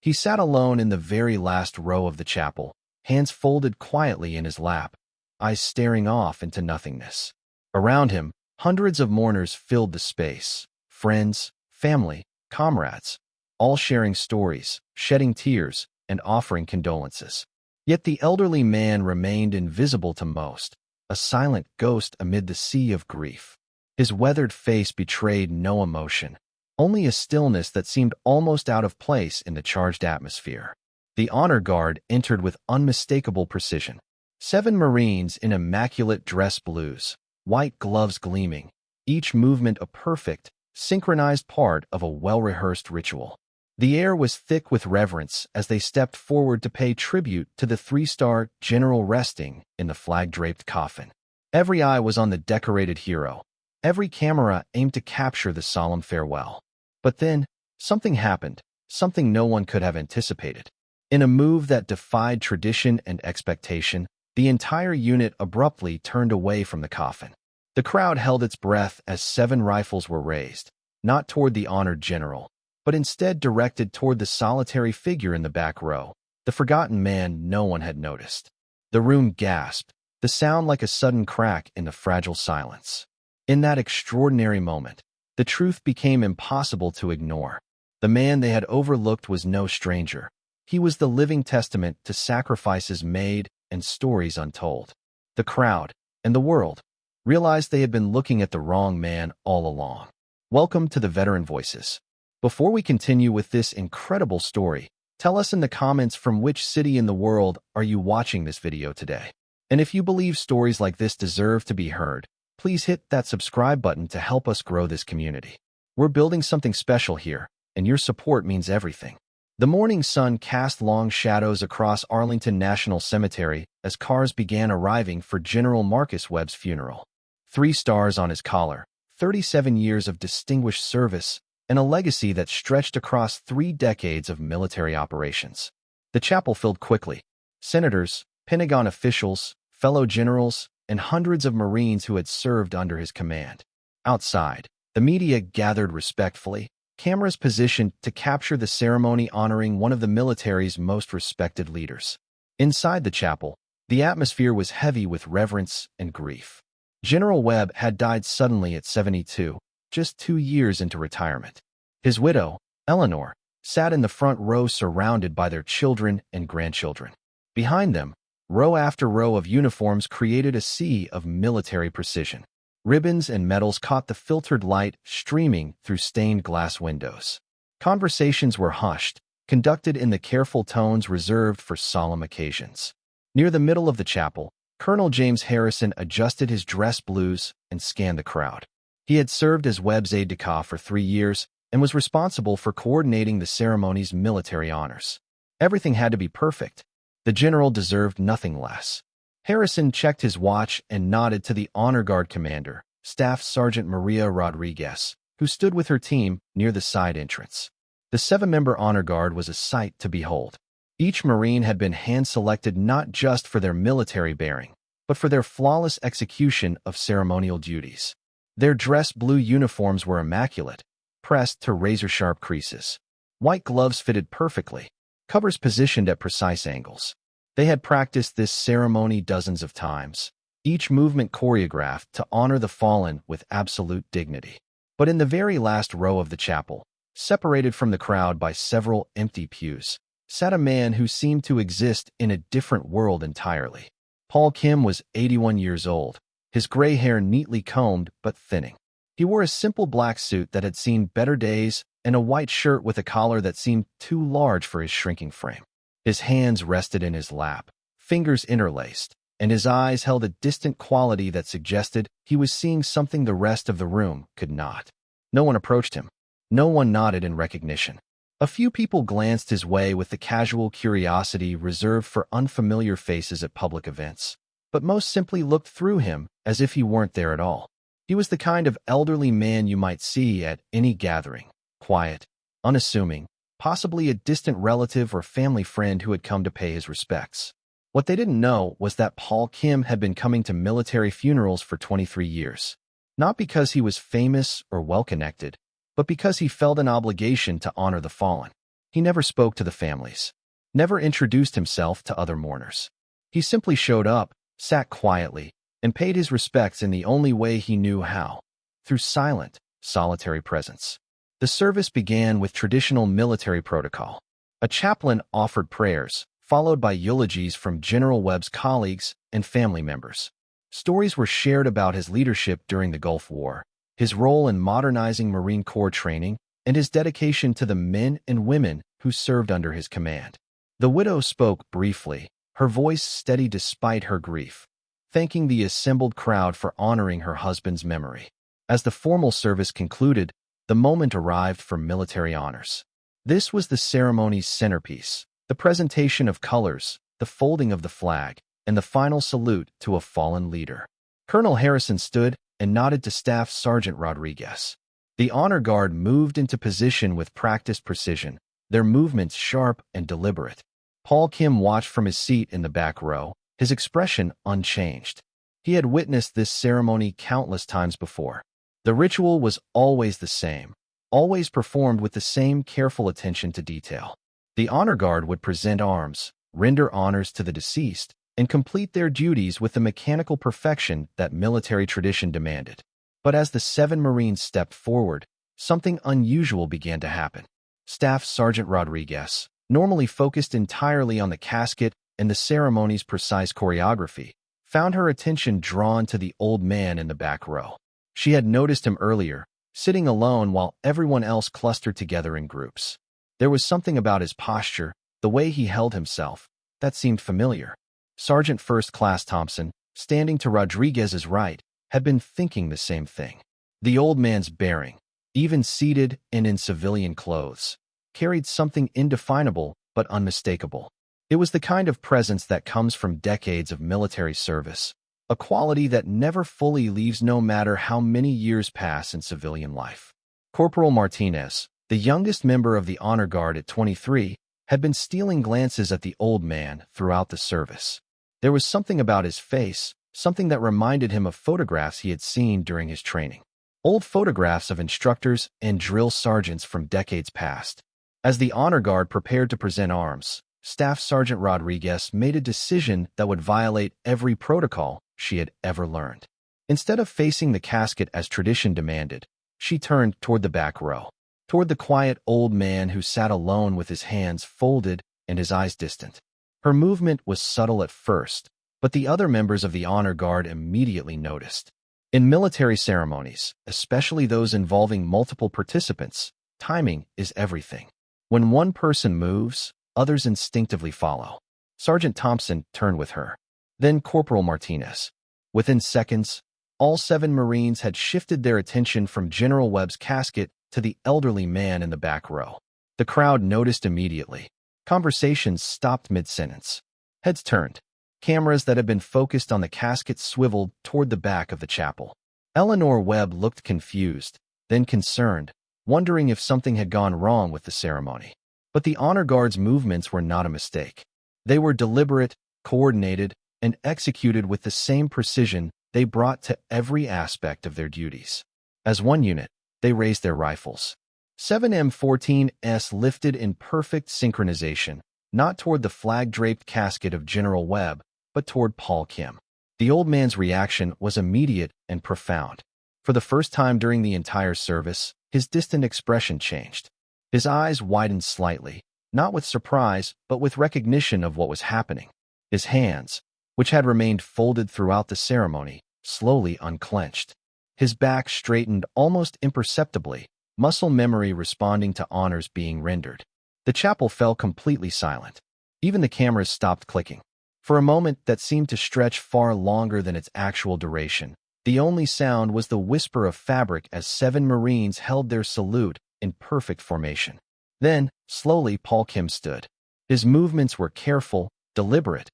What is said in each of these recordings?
He sat alone in the very last row of the chapel, hands folded quietly in his lap, eyes staring off into nothingness. Around him, hundreds of mourners filled the space, friends, family, comrades, all sharing stories, shedding tears, and offering condolences. Yet the elderly man remained invisible to most, a silent ghost amid the sea of grief. His weathered face betrayed no emotion, only a stillness that seemed almost out of place in the charged atmosphere. The honor guard entered with unmistakable precision. 7 Marines in immaculate dress blues, white gloves gleaming, each movement a perfect, synchronized part of a well-rehearsed ritual. The air was thick with reverence as they stepped forward to pay tribute to the 3-star general resting in the flag-draped coffin. Every eye was on the decorated hero. Every camera aimed to capture the solemn farewell. But then, something happened, something no one could have anticipated. In a move that defied tradition and expectation, the entire unit abruptly turned away from the coffin. The crowd held its breath as 7 rifles were raised, not toward the honored general, but instead directed toward the solitary figure in the back row, the forgotten man no one had noticed. The room gasped, the sound like a sudden crack in the fragile silence. In that extraordinary moment, the truth became impossible to ignore. The man they had overlooked was no stranger. He was the living testament to sacrifices made and stories untold. The crowd, and the world, realized they had been looking at the wrong man all along. Welcome to the Veteran Voices. Before we continue with this incredible story, tell us in the comments from which city in the world are you watching this video today. And if you believe stories like this deserve to be heard, please hit that subscribe button to help us grow this community. We're building something special here, and your support means everything. The morning sun cast long shadows across Arlington National Cemetery as cars began arriving for General Marcus Webb's funeral. 3 stars on his collar, 37 years of distinguished service, and a legacy that stretched across 3 decades of military operations. The chapel filled quickly. Senators, Pentagon officials, fellow generals, and hundreds of Marines who had served under his command. Outside, the media gathered respectfully, cameras positioned to capture the ceremony honoring one of the military's most respected leaders. Inside the chapel, the atmosphere was heavy with reverence and grief. General Webb had died suddenly at 72, just 2 years into retirement. His widow, Eleanor, sat in the front row surrounded by their children and grandchildren. Behind them, row after row of uniforms created a sea of military precision. Ribbons and medals caught the filtered light streaming through stained glass windows. Conversations were hushed, conducted in the careful tones reserved for solemn occasions. Near the middle of the chapel, Colonel James Harrison adjusted his dress blues and scanned the crowd. He had served as Webb's aide-de-camp for 3 years and was responsible for coordinating the ceremony's military honors. Everything had to be perfect. The general deserved nothing less. Harrison checked his watch and nodded to the honor guard commander, Staff Sergeant Maria Rodriguez, who stood with her team near the side entrance. The 7-member honor guard was a sight to behold. Each Marine had been hand-selected not just for their military bearing, but for their flawless execution of ceremonial duties. Their dress blue uniforms were immaculate, pressed to razor-sharp creases. White gloves fitted perfectly, covers positioned at precise angles. They had practiced this ceremony dozens of times, each movement choreographed to honor the fallen with absolute dignity. But in the very last row of the chapel, separated from the crowd by several empty pews, sat a man who seemed to exist in a different world entirely. Paul Kim was 81 years old, his gray hair neatly combed but thinning. He wore a simple black suit that had seen better days and a white shirt with a collar that seemed too large for his shrinking frame. His hands rested in his lap, fingers interlaced, and his eyes held a distant quality that suggested he was seeing something the rest of the room could not. No one approached him. No one nodded in recognition. A few people glanced his way with the casual curiosity reserved for unfamiliar faces at public events, but most simply looked through him as if he weren't there at all. He was the kind of elderly man you might see at any gathering, quiet, unassuming, possibly a distant relative or family friend who had come to pay his respects. What they didn't know was that Paul Kim had been coming to military funerals for 23 years, not because he was famous or well-connected, but because he felt an obligation to honor the fallen. He never spoke to the families, never introduced himself to other mourners. He simply showed up, sat quietly, and paid his respects in the only way he knew how, through silent, solitary presence. The service began with traditional military protocol. A chaplain offered prayers, followed by eulogies from General Webb's colleagues and family members. Stories were shared about his leadership during the Gulf War, his role in modernizing Marine Corps training, and his dedication to the men and women who served under his command. The widow spoke briefly, her voice steady despite her grief, thanking the assembled crowd for honoring her husband's memory. As the formal service concluded, the moment arrived for military honors. This was the ceremony's centerpiece, the presentation of colors, the folding of the flag, and the final salute to a fallen leader. Colonel Harrison stood and nodded to Staff Sergeant Rodriguez. The honor guard moved into position with practiced precision, their movements sharp and deliberate. Paul Kim watched from his seat in the back row, his expression unchanged. He had witnessed this ceremony countless times before. The ritual was always the same, always performed with the same careful attention to detail. The honor guard would present arms, render honors to the deceased, and complete their duties with the mechanical perfection that military tradition demanded. But as the 7 Marines stepped forward, something unusual began to happen. Staff Sergeant Rodriguez, normally focused entirely on the casket and the ceremony's precise choreography, found her attention drawn to the old man in the back row. She had noticed him earlier, sitting alone while everyone else clustered together in groups. There was something about his posture, the way he held himself, that seemed familiar. Sergeant First Class Thompson, standing to Rodriguez's right, had been thinking the same thing. The old man's bearing, even seated and in civilian clothes, carried something indefinable but unmistakable. It was the kind of presence that comes from decades of military service, a quality that never fully leaves no matter how many years pass in civilian life. Corporal Martinez, the youngest member of the honor guard at 23, had been stealing glances at the old man throughout the service. There was something about his face, something that reminded him of photographs he had seen during his training. Old photographs of instructors and drill sergeants from decades past. As the honor guard prepared to present arms, Staff Sergeant Rodriguez made a decision that would violate every protocol she had ever learned. Instead of facing the casket as tradition demanded, she turned toward the back row, toward the quiet old man who sat alone with his hands folded and his eyes distant. Her movement was subtle at first, but the other members of the honor guard immediately noticed. In military ceremonies, especially those involving multiple participants, timing is everything. When one person moves, others instinctively follow. Sergeant Thompson turned with her, then Corporal Martinez. Within seconds, all 7 Marines had shifted their attention from General Webb's casket to the elderly man in the back row. The crowd noticed immediately. Conversations stopped mid-sentence. Heads turned. Cameras that had been focused on the casket swiveled toward the back of the chapel. Eleanor Webb looked confused, then concerned, wondering if something had gone wrong with the ceremony. But the honor guard's movements were not a mistake. They were deliberate, coordinated, and executed with the same precision they brought to every aspect of their duties. As one unit, they raised their rifles. 7 M14s lifted in perfect synchronization, not toward the flag-draped casket of General Webb, but toward Paul Kim. The old man's reaction was immediate and profound. For the first time during the entire service, his distant expression changed. His eyes widened slightly, not with surprise, but with recognition of what was happening. His hands, which had remained folded throughout the ceremony, slowly unclenched. His back straightened almost imperceptibly, muscle memory responding to honors being rendered. The chapel fell completely silent. Even the cameras stopped clicking. For a moment that seemed to stretch far longer than its actual duration, the only sound was the whisper of fabric as 7 Marines held their salute in perfect formation. Then, slowly, Paul Kim stood. His movements were careful, deliberate,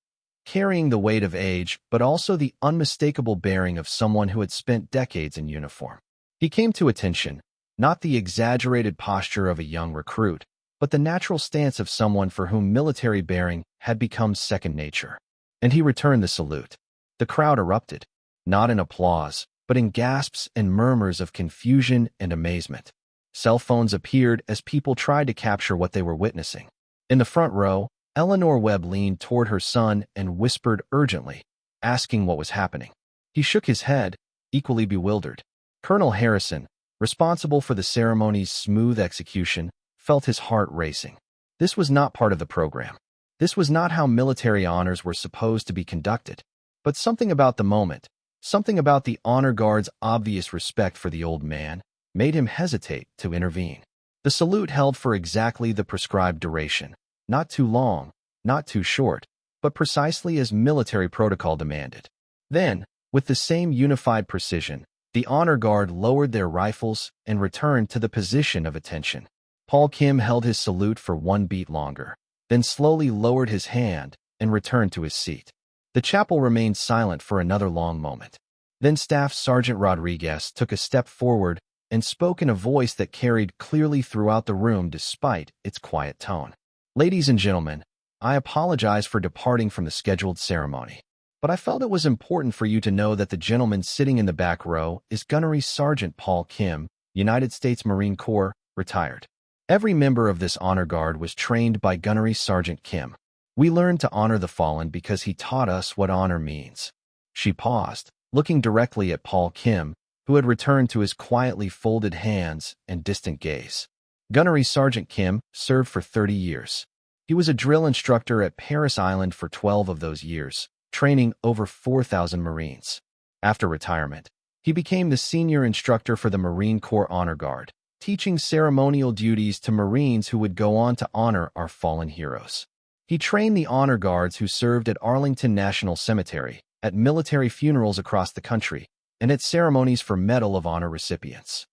carrying the weight of age, but also the unmistakable bearing of someone who had spent decades in uniform. He came to attention, not the exaggerated posture of a young recruit, but the natural stance of someone for whom military bearing had become second nature. And he returned the salute. The crowd erupted, not in applause, but in gasps and murmurs of confusion and amazement. Cell phones appeared as people tried to capture what they were witnessing. In the front row, Eleanor Webb leaned toward her son and whispered urgently, asking what was happening. He shook his head, equally bewildered. Colonel Harrison, responsible for the ceremony's smooth execution, felt his heart racing. This was not part of the program. This was not how military honors were supposed to be conducted. But something about the moment, something about the honor guard's obvious respect for the old man, made him hesitate to intervene. The salute held for exactly the prescribed duration, not too long, not too short, but precisely as military protocol demanded. Then, with the same unified precision, the honor guard lowered their rifles and returned to the position of attention. Paul Kim held his salute for 1 beat longer, then slowly lowered his hand and returned to his seat. The chapel remained silent for another long moment. Then Staff Sergeant Rodriguez took a step forward and spoke in a voice that carried clearly throughout the room despite its quiet tone. Ladies and gentlemen, I apologize for departing from the scheduled ceremony, but I felt it was important for you to know that the gentleman sitting in the back row is Gunnery Sergeant Paul Kim, United States Marine Corps, retired. Every member of this honor guard was trained by Gunnery Sergeant Kim. We learned to honor the fallen because he taught us what honor means. She paused, looking directly at Paul Kim, who had returned to his quietly folded hands and distant gaze. Gunnery Sergeant Kim served for 30 years. He was a drill instructor at Paris Island for 12 of those years, training over 4,000 Marines. After retirement, he became the senior instructor for the Marine Corps Honor Guard, teaching ceremonial duties to Marines who would go on to honor our fallen heroes. He trained the honor guards who served at Arlington National Cemetery, at military funerals across the country, and at ceremonies for Medal of Honor recipients.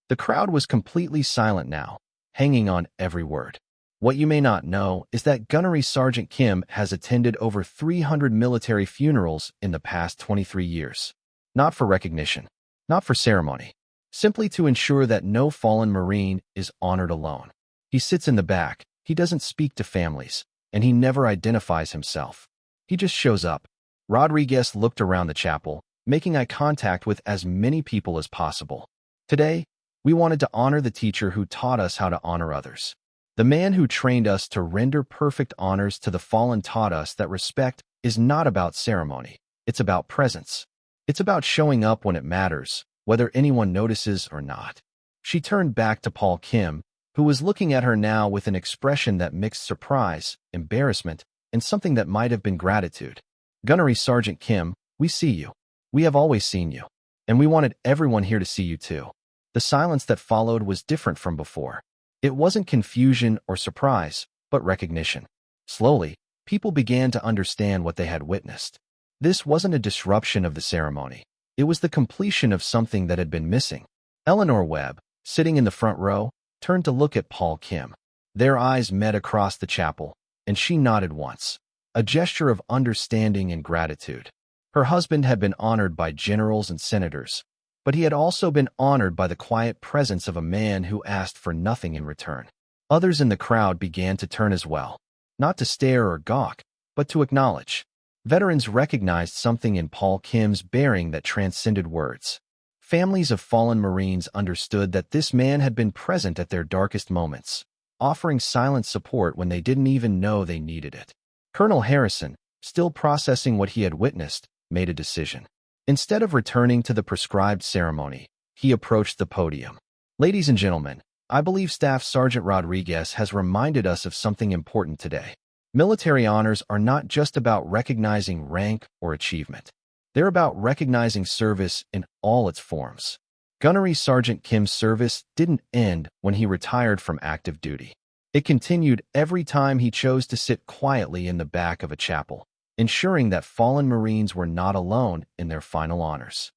The crowd was completely silent now, hanging on every word. What you may not know is that Gunnery Sergeant Kim has attended over 300 military funerals in the past 23 years. Not for recognition, not for ceremony, simply to ensure that no fallen Marine is honored alone. He sits in the back, he doesn't speak to families, and he never identifies himself. He just shows up. Rodriguez looked around the chapel, making eye contact with as many people as possible. Today, we wanted to honor the teacher who taught us how to honor others. The man who trained us to render perfect honors to the fallen taught us that respect is not about ceremony. It's about presence. It's about showing up when it matters, whether anyone notices or not. She turned back to Paul Kim, who was looking at her now with an expression that mixed surprise, embarrassment, and something that might have been gratitude. Gunnery Sergeant Kim, we see you. We have always seen you. And we wanted everyone here to see you too. The silence that followed was different from before. It wasn't confusion or surprise, but recognition. Slowly, people began to understand what they had witnessed. This wasn't a disruption of the ceremony. It was the completion of something that had been missing. Eleanor Webb, sitting in the front row, turned to look at Paul Kim. Their eyes met across the chapel, and she nodded once, a gesture of understanding and gratitude. Her husband had been honored by generals and senators, but he had also been honored by the quiet presence of a man who asked for nothing in return. Others in the crowd began to turn as well, not to stare or gawk, but to acknowledge. Veterans recognized something in Paul Kim's bearing that transcended words. Families of fallen Marines understood that this man had been present at their darkest moments, offering silent support when they didn't even know they needed it. Colonel Harrison, still processing what he had witnessed, made a decision. Instead of returning to the prescribed ceremony, he approached the podium. Ladies and gentlemen, I believe Staff Sergeant Rodriguez has reminded us of something important today. Military honors are not just about recognizing rank or achievement. They're about recognizing service in all its forms. Gunnery Sergeant Kim's service didn't end when he retired from active duty. It continued every time he chose to sit quietly in the back of a chapel, ensuring that fallen Marines were not alone in their final honors.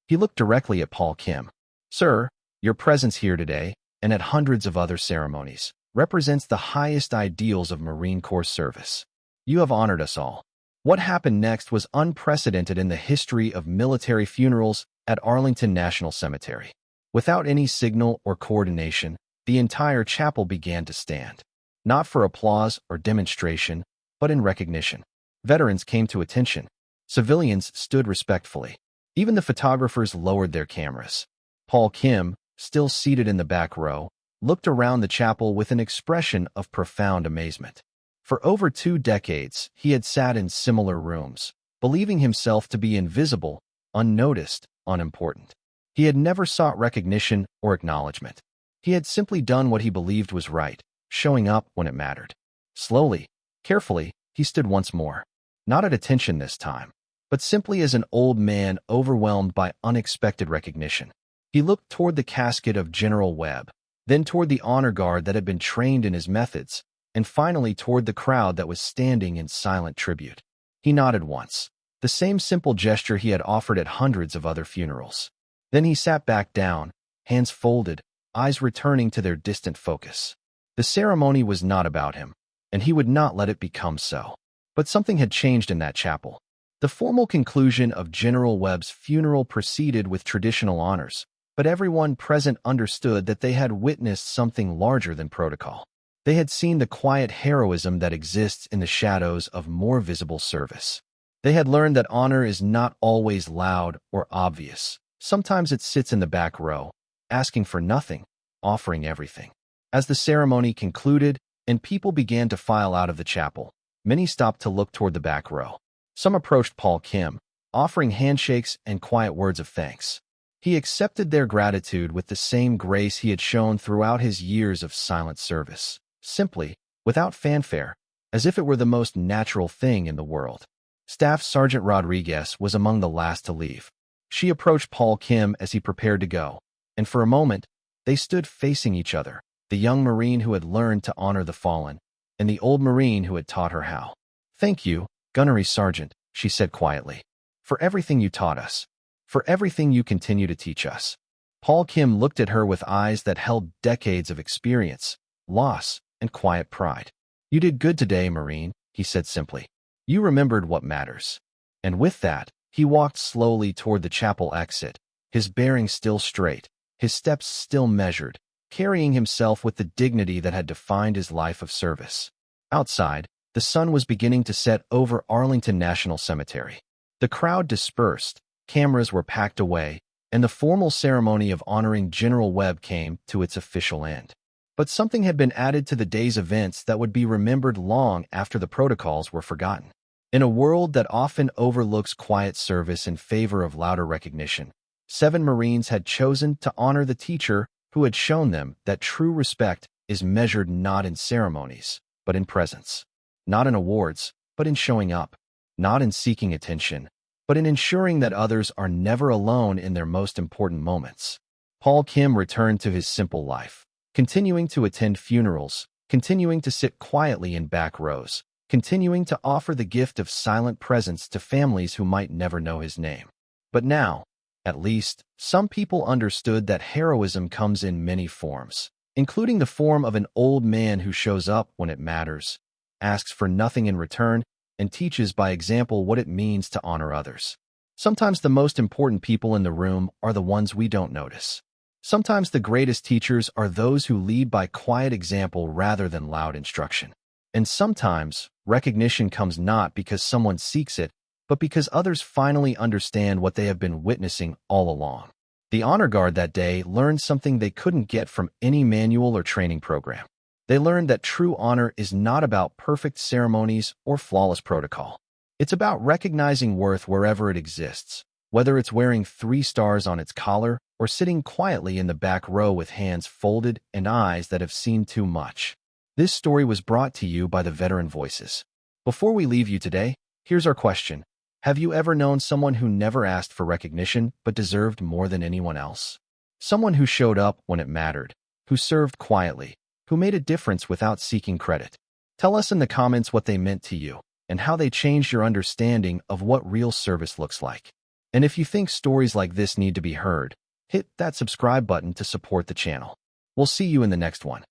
He looked directly at Paul Kim. Sir, your presence here today, and at hundreds of other ceremonies, represents the highest ideals of Marine Corps service. You have honored us all. What happened next was unprecedented in the history of military funerals at Arlington National Cemetery. Without any signal or coordination, the entire chapel began to stand, not for applause or demonstration, but in recognition. Veterans came to attention. Civilians stood respectfully. Even the photographers lowered their cameras. Paul Kim, still seated in the back row, looked around the chapel with an expression of profound amazement. For over 2 decades, he had sat in similar rooms, believing himself to be invisible, unnoticed, unimportant. He had never sought recognition or acknowledgement. He had simply done what he believed was right, showing up when it mattered. Slowly, carefully, he stood once more. Not at attention this time, but simply as an old man overwhelmed by unexpected recognition. He looked toward the casket of General Webb, then toward the honor guard that had been trained in his methods, and finally toward the crowd that was standing in silent tribute. He nodded once, the same simple gesture he had offered at hundreds of other funerals. Then he sat back down, hands folded, eyes returning to their distant focus. The ceremony was not about him, and he would not let it become so. But something had changed in that chapel. The formal conclusion of General Webb's funeral proceeded with traditional honors, but everyone present understood that they had witnessed something larger than protocol. They had seen the quiet heroism that exists in the shadows of more visible service. They had learned that honor is not always loud or obvious. Sometimes it sits in the back row, asking for nothing, offering everything. As the ceremony concluded and people began to file out of the chapel, many stopped to look toward the back row. Some approached Paul Kim, offering handshakes and quiet words of thanks. He accepted their gratitude with the same grace he had shown throughout his years of silent service, simply, without fanfare, as if it were the most natural thing in the world. Staff Sergeant Rodriguez was among the last to leave. She approached Paul Kim as he prepared to go, and for a moment, they stood facing each other, the young Marine who had learned to honor the fallen, and the old Marine who had taught her how. "Thank you, Gunnery Sergeant," she said quietly, "for everything you taught us, for everything you continue to teach us." Paul Kim looked at her with eyes that held decades of experience, loss, and quiet pride. "You did good today, Marine," he said simply. "You remembered what matters." And with that, he walked slowly toward the chapel exit, his bearing still straight, his steps still measured, carrying himself with the dignity that had defined his life of service. Outside, the sun was beginning to set over Arlington National Cemetery. The crowd dispersed, cameras were packed away, and the formal ceremony of honoring General Webb came to its official end. But something had been added to the day's events that would be remembered long after the protocols were forgotten. In a world that often overlooks quiet service in favor of louder recognition, 7 Marines had chosen to honor the teacher who had shown them that true respect is measured not in ceremonies, but in presence. Not in awards, but in showing up. Not in seeking attention, but in ensuring that others are never alone in their most important moments. Paul Kim returned to his simple life, continuing to attend funerals, continuing to sit quietly in back rows, continuing to offer the gift of silent presence to families who might never know his name. But now, at least, some people understood that heroism comes in many forms, including the form of an old man who shows up when it matters, asks for nothing in return, and teaches by example what it means to honor others. Sometimes the most important people in the room are the ones we don't notice. Sometimes the greatest teachers are those who lead by quiet example rather than loud instruction. And sometimes, recognition comes not because someone seeks it, but because others finally understand what they have been witnessing all along. The honor guard that day learned something they couldn't get from any manual or training program. They learned that true honor is not about perfect ceremonies or flawless protocol. It's about recognizing worth wherever it exists, whether it's wearing 3 stars on its collar or sitting quietly in the back row with hands folded and eyes that have seen too much. This story was brought to you by the Veteran Voices. Before we leave you today, here's our question. Have you ever known someone who never asked for recognition but deserved more than anyone else? Someone who showed up when it mattered, who served quietly, who made a difference without seeking credit? Tell us in the comments what they meant to you and how they changed your understanding of what real service looks like. And if you think stories like this need to be heard, hit that subscribe button to support the channel. We'll see you in the next one.